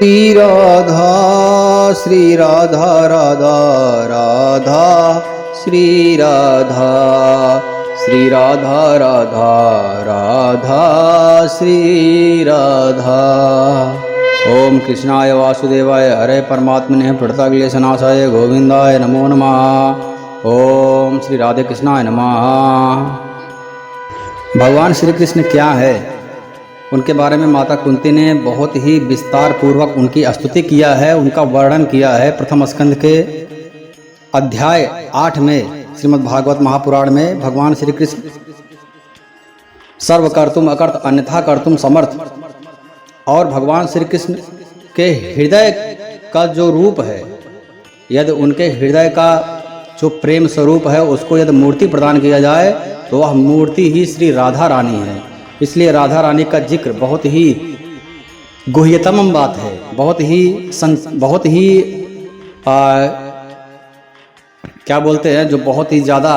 श्री राधा राधा राधा श्री राधा राधा राधा श्री राधा। ओम कृष्णाय वासुदेवाय हरे परमात्मने प्रणतक्लेशनाशाय गोविंदाय नमो नमः। ओम श्री राधे कृष्णाय नमः। भगवान श्री कृष्ण क्या है, उनके बारे में माता कुंती ने बहुत ही विस्तार पूर्वक उनकी स्तुति किया है, उनका वर्णन किया है। प्रथम स्कंद के अध्याय 8 में श्रीमद् भागवत महापुराण में भगवान श्री कृष्ण सर्व कर्तुम अकर्त अन्यथा कर्तुम समर्थ, और भगवान श्री कृष्ण के हृदय का जो रूप है, यदि उनके हृदय का जो प्रेम स्वरूप है उसको यदि मूर्ति प्रदान किया जाए तो वह मूर्ति ही श्री राधा रानी है। इसलिए राधा रानी का जिक्र बहुत ही गुह्यतम बात है, बहुत ही क्या बोलते हैं, जो बहुत ही ज़्यादा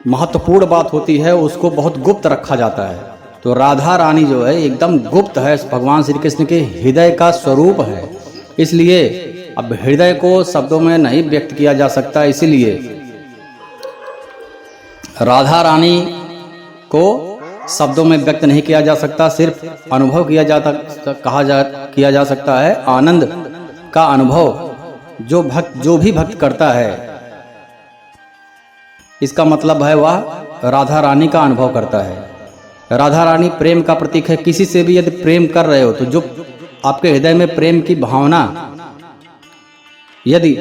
महत्वपूर्ण बात होती है उसको बहुत गुप्त रखा जाता है। तो राधा रानी जो है एकदम गुप्त है, भगवान श्री कृष्ण के हृदय का स्वरूप है। इसलिए अब हृदय को शब्दों में नहीं व्यक्त किया जा सकता, इसीलिए राधा रानी को शब्दों में व्यक्त नहीं किया जा सकता, सिर्फ अनुभव किया जा सकता है। आनंद का अनुभव जो भी भक्त करता है, इसका मतलब है वह राधा रानी का अनुभव करता है। राधा रानी प्रेम का प्रतीक है। किसी से भी यदि प्रेम कर रहे हो तो जो आपके हृदय में प्रेम की भावना यदि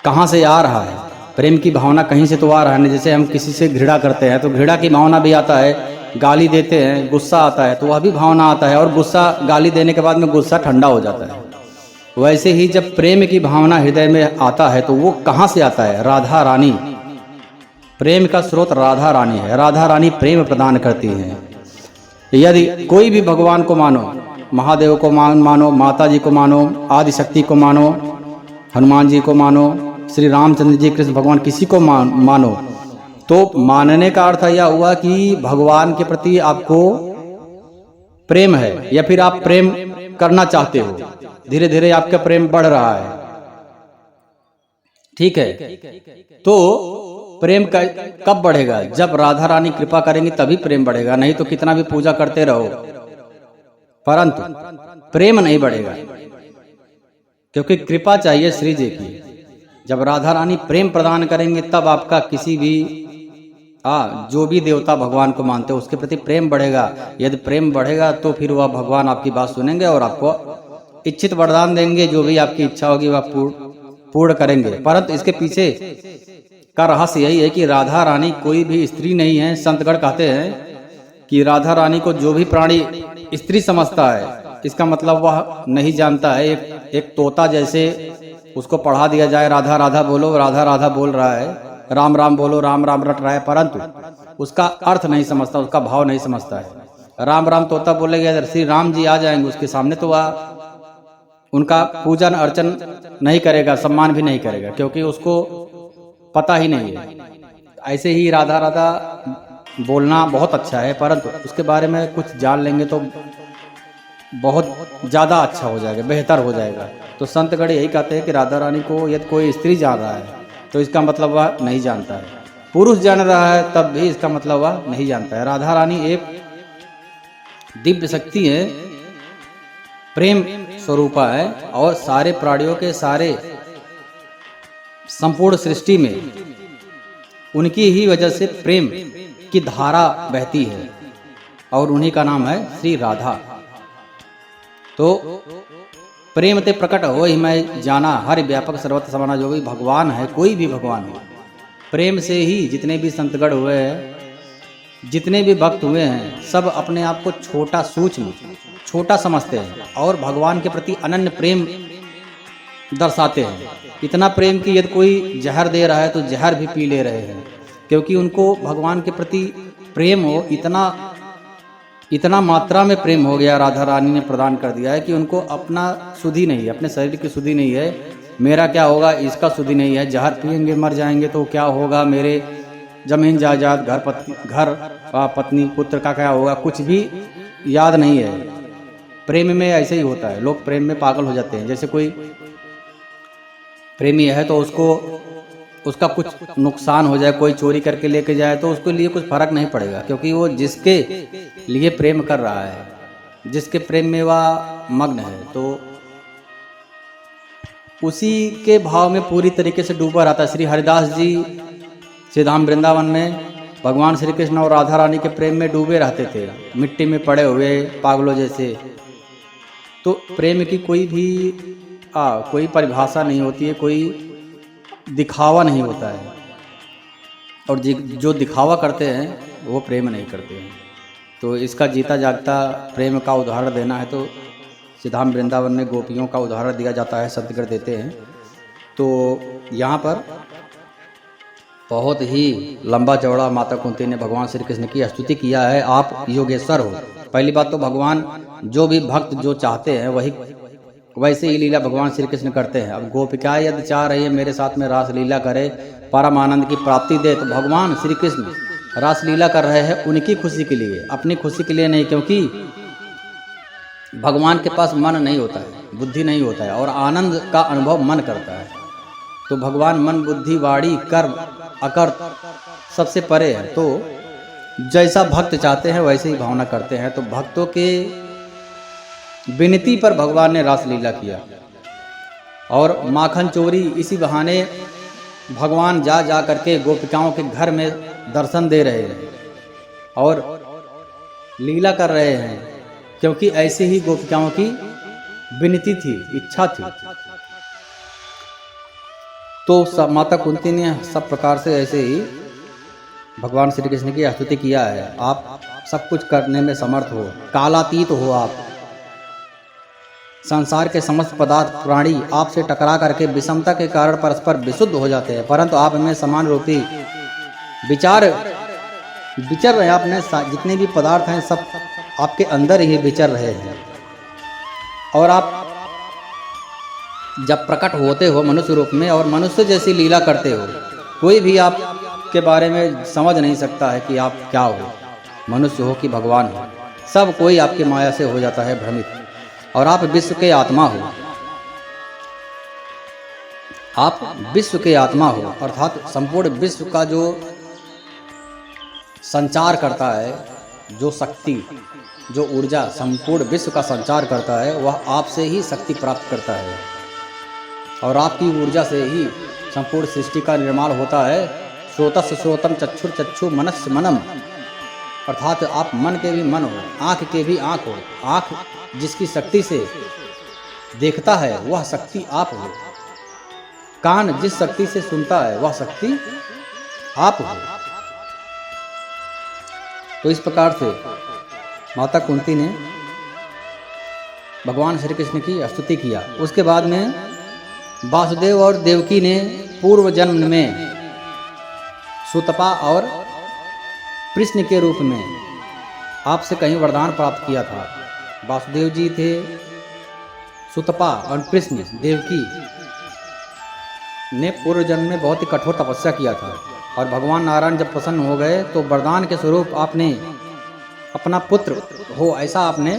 कहाँ से आ रहा है, प्रेम की भावना कहीं से तो आ रहा है। जैसे हम किसी से घृणा करते हैं तो घृणा की भावना भी आता है, गाली देते हैं गुस्सा आता है तो वह भी भावना आता है, और गुस्सा गाली देने के बाद में गुस्सा ठंडा हो जाता है। वैसे ही जब प्रेम की भावना हृदय में आता है तो वो कहाँ से आता है? राधा रानी, प्रेम का स्रोत राधा रानी है। राधा रानी प्रेम प्रदान करती हैं। यदि कोई भी भगवान को मानो, महादेव को मानो, माता जी को मानो, आदिशक्ति को मानो, हनुमान जी को मानो, श्री रामचंद्र जी कृष्ण भगवान, किसी को मानो, तो मानने का अर्थ यह हुआ कि भगवान के प्रति आपको प्रेम है या फिर आप प्रेम करना चाहते हो। धीरे धीरे आपका प्रेम बढ़ रहा है, ठीक है। तो प्रेम कब बढ़ेगा? जब राधा रानी कृपा करेंगी तभी प्रेम बढ़ेगा, नहीं तो कितना भी पूजा करते रहो परंतु प्रेम नहीं बढ़ेगा, क्योंकि कृपा चाहिए श्री जी की। जब राधा रानी प्रेम प्रदान करेंगे तब आपका किसी भी जो भी देवता भगवान को मानते हो उसके प्रति प्रेम बढ़ेगा। यदि प्रेम बढ़ेगा तो फिर वह भगवान आपकी बात सुनेंगे और आपको इच्छित वरदान देंगे, जो भी आपकी इच्छा होगी वह पूर्ण करेंगे। परंतु इसके पीछे का रहस्य यही है कि राधा रानी कोई भी स्त्री नहीं है। संतगण कहते हैं कि राधा रानी को जो भी प्राणी स्त्री समझता है, इसका मतलब वह नहीं जानता है। एक तोता जैसे उसको पढ़ा दिया जाए राधा राधा बोलो, राधा राधा बोल रहा है, राम राम बोलो, राम राम रट रहा है, परंतु उसका अर्थ नहीं समझता, उसका भाव नहीं समझता है। राम राम तोता बोलेगा, अगर श्री राम जी आ जाएंगे उसके सामने तो वह उनका पूजन अर्चन नहीं करेगा, सम्मान भी नहीं करेगा, क्योंकि उसको पता ही नहीं है। ऐसे ही राधा राधा बोलना बहुत अच्छा है, परंतु उसके बारे में कुछ जान लेंगे तो बहुत ज़्यादा अच्छा हो जाएगा, बेहतर हो जाएगा। तो संतगण यही कहते हैं कि राधा रानी को यदि कोई स्त्री जान रहा है तो इसका मतलब वह नहीं जानता है, पुरुष जान रहा है तब भी इसका मतलब वह नहीं जानता है। राधा रानी एक दिव्य शक्ति है, प्रेम स्वरूपा है, और सारे प्राणियों के सारे संपूर्ण सृष्टि में उनकी ही वजह से प्रेम की धारा बहती है, और उन्हीं का नाम है श्री राधा। तो प्रेम ते प्रकट हो ही मैं जाना, हर व्यापक सर्वत्र समाना। जो भी भगवान है, कोई भी भगवान हो, प्रेम से ही जितने भी संतगण हुए हैं, जितने भी भक्त हुए हैं, सब अपने आप को छोटा सूक्ष्म छोटा समझते हैं और भगवान के प्रति अनन्य प्रेम दर्शाते हैं। इतना प्रेम कि यदि कोई जहर दे रहा है तो जहर भी पी ले रहे हैं, क्योंकि उनको भगवान के प्रति प्रेम हो, इतना मात्रा में प्रेम हो गया, राधा रानी ने प्रदान कर दिया है कि उनको अपना सुधि नहीं है, अपने शरीर की सुधि नहीं है। मेरा क्या होगा, इसका सुधि नहीं है। जहर पिएंगे मर जाएंगे तो क्या होगा, मेरे जमीन जायदाद, घर पत्नी पुत्र का क्या होगा, कुछ भी याद नहीं है। प्रेम में ऐसे ही होता है, लोग प्रेम में पागल हो जाते हैं। जैसे कोई प्रेमी है तो उसका कुछ नुकसान हो जाए, कोई चोरी करके लेके जाए तो उसके लिए कुछ फर्क नहीं पड़ेगा, क्योंकि वो जिसके लिए प्रेम कर रहा है, जिसके प्रेम में वह मग्न है, तो उसी के भाव में पूरी तरीके से डूबा रहता है। श्री हरिदास जी श्रीधाम वृंदावन में भगवान श्री कृष्ण और राधा रानी के प्रेम में डूबे रहते थे, मिट्टी में पड़े हुए पागलों जैसे। तो प्रेम की कोई परिभाषा नहीं होती है, कोई दिखावा नहीं होता है, और जो दिखावा करते हैं वो प्रेम नहीं करते हैं। तो इसका जीता जागता प्रेम का उदाहरण देना है तो श्रीधाम वृंदावन में गोपियों का उदाहरण दिया जाता है, संतगण देते हैं। तो यहाँ पर बहुत ही लंबा चौड़ा माता कुंती ने भगवान श्री कृष्ण की स्तुति किया है। आप योगेश्वर हो। पहली बात तो भगवान जो भी भक्त जो चाहते हैं वही वैसे ही लीला भगवान श्री कृष्ण करते हैं। अब गोपिकाएं यदि चाह रही है मेरे साथ में रास लीला करे, परम आनंद की प्राप्ति दे, तो भगवान श्री कृष्ण रास लीला कर रहे हैं उनकी खुशी के लिए, अपनी खुशी के लिए नहीं। क्योंकि भगवान के पास मन नहीं होता है, बुद्धि नहीं होता है, और आनंद का अनुभव मन करता है। तो भगवान मन बुद्धि वाणी कर्म अकर्त सबसे परे है। तो जैसा भक्त चाहते हैं वैसे ही भावना करते हैं। तो भक्तों के विनती पर भगवान ने रास लीला किया, और माखन चोरी इसी बहाने भगवान जा करके गोपिकाओं के घर में दर्शन दे रहे हैं और लीला कर रहे हैं, क्योंकि ऐसे ही गोपिकाओं की विनती थी, इच्छा थी। तो माता कुंती ने सब प्रकार से ऐसे ही भगवान श्री कृष्ण की स्तुति किया है। आप सब कुछ करने में समर्थ हो, कालातीत हो आप। संसार के समस्त पदार्थ प्राणी आपसे टकरा करके विषमता के कारण परस्पर विशुद्ध हो जाते हैं, परंतु आप में समान रूपी विचार विचर रहे हैं। आपने जितने भी पदार्थ हैं सब आपके अंदर ही विचर रहे हैं, और आप जब प्रकट होते हो मनुष्य रूप में और मनुष्य जैसी लीला करते हो, कोई भी आपके बारे में समझ नहीं सकता है कि आप क्या हो, मनुष्य हो कि भगवान हो। सब कोई आपकी माया से हो जाता है भ्रमित, और आप विश्व के आत्मा हो। आप विश्व के आत्मा हो, अर्थात संपूर्ण विश्व का जो संचार करता है, जो शक्ति, जो ऊर्जा संपूर्ण विश्व का संचार करता है, वह आपसे ही शक्ति प्राप्त करता है, और आपकी ऊर्जा से ही संपूर्ण सृष्टि का निर्माण होता है। श्रोतस्य श्रोतम चक्षुर चक्षु मनस्य मनम, अर्थात आप मन के भी मन हो, आँख के भी आँख हो। आँख जिसकी शक्ति से देखता है वह शक्ति आप हो। कान जिस शक्ति से सुनता है वह शक्ति आप हो। तो इस प्रकार से माता कुंती ने भगवान श्री कृष्ण की स्तुति किया। उसके बाद में वासुदेव और देवकी ने पूर्व जन्म में सुतपा और कृष्ण के रूप में आपसे कहीं वरदान प्राप्त किया था। वासुदेव जी थे, सुतपा और कृष्ण देवकी ने पूर्व जन्म में बहुत ही कठोर तपस्या किया था, और भगवान नारायण जब प्रसन्न हो गए तो वरदान के स्वरूप आपने अपना पुत्र हो ऐसा आपने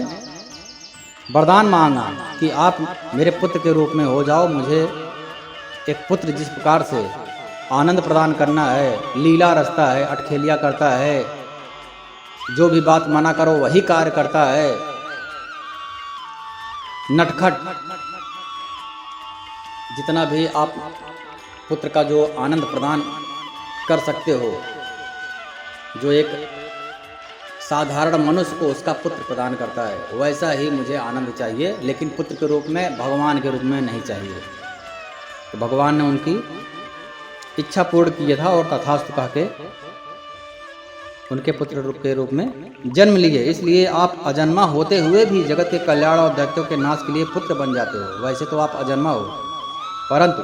वरदान मांगा कि आप मेरे पुत्र के रूप में हो जाओ। मुझे एक पुत्र जिस प्रकार से आनंद प्रदान करना है, लीला रचता है, अटखेलिया करता है, जो भी बात मना करो वही कार्य करता है, नटखट, जितना भी आप पुत्र का जो आनंद प्रदान कर सकते हो, जो एक साधारण मनुष्य को उसका पुत्र प्रदान करता है, वैसा ही मुझे आनंद चाहिए, लेकिन पुत्र के रूप में, भगवान के रूप में नहीं चाहिए। तो भगवान ने उनकी इच्छा पूर्ण किया था और तथास्तु कह के उनके पुत्र रूप के रूप में जन्म लिए। इसलिए आप अजन्मा होते हुए भी जगत के कल्याण और दैत्यों के नाश के लिए पुत्र बन जाते हो। वैसे तो आप अजन्मा हो, परंतु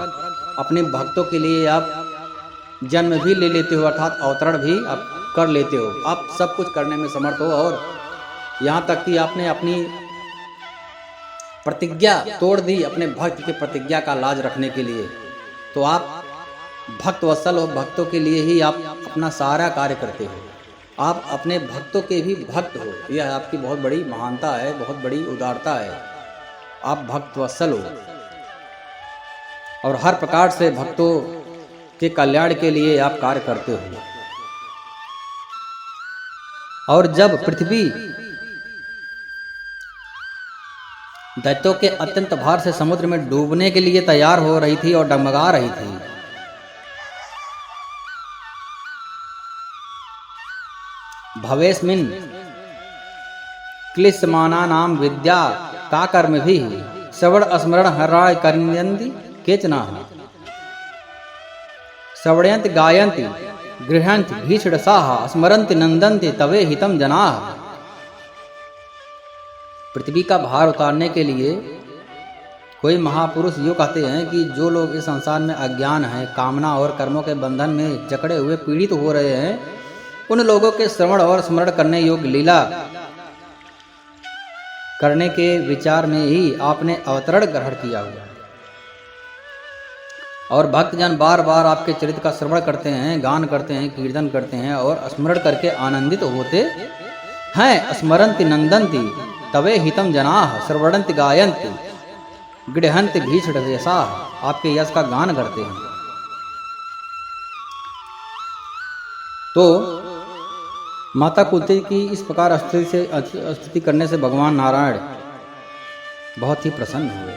अपने भक्तों के लिए आप जन्म भी ले लेते हो, अर्थात अवतरण भी आप कर लेते हो। आप सब कुछ करने में समर्थ हो, और यहाँ तक कि आपने अपनी प्रतिज्ञा तोड़ दी अपने भक्त की प्रतिज्ञा का लाज रखने के लिए। तो आप भक्त वत्सल और भक्तों के लिए ही आप अपना सारा कार्य करते हो। आप अपने भक्तों के भी भक्त हो, यह आपकी बहुत बड़ी महानता है, बहुत बड़ी उदारता है। आप भक्त वत्सल हो और हर प्रकार से भक्तों के कल्याण के लिए आप कार्य करते हो। और जब पृथ्वी दैत्यों के अत्यंत भार से समुद्र में डूबने के लिए तैयार हो रही थी और डगमगा रही थी, भवेस्मिन् क्लिश्यमाना नाम विद्या का कर्म भी श्रवण स्मरण हराय करन्ति केचनाः श्रवणयन्ति गायन्ति गृह्णन्ति भीषणसाः स्मरन्ति नन्दन्ति तवे हितं जनाः। पृथ्वी का भार उतारने के लिए कोई महापुरुष यूँ कहते हैं कि जो लोग इस संसार में अज्ञान है, कामना और कर्मों के बंधन में जकड़े हुए पीड़ित हो रहे हैं, उन लोगों के श्रवण और स्मरण करने योग्य लीला करने के विचार में ही आपने अवतरण ग्रहण किया हुआ है। और भक्तजन बार बार आपके चरित्र का श्रवण करते हैं, गान करते हैं, कीर्तन करते हैं और स्मरण करके आनंदित होते हैं। स्मरन्ति नंदन्ति तवे हितम जनाः श्रवणन्ति गायन्ति गृह्णन्ति भीषणसाः, आपके यश का गान करते हैं। तो माता कुंती की इस प्रकार स्तुति करने से भगवान नारायण बहुत ही प्रसन्न हुए।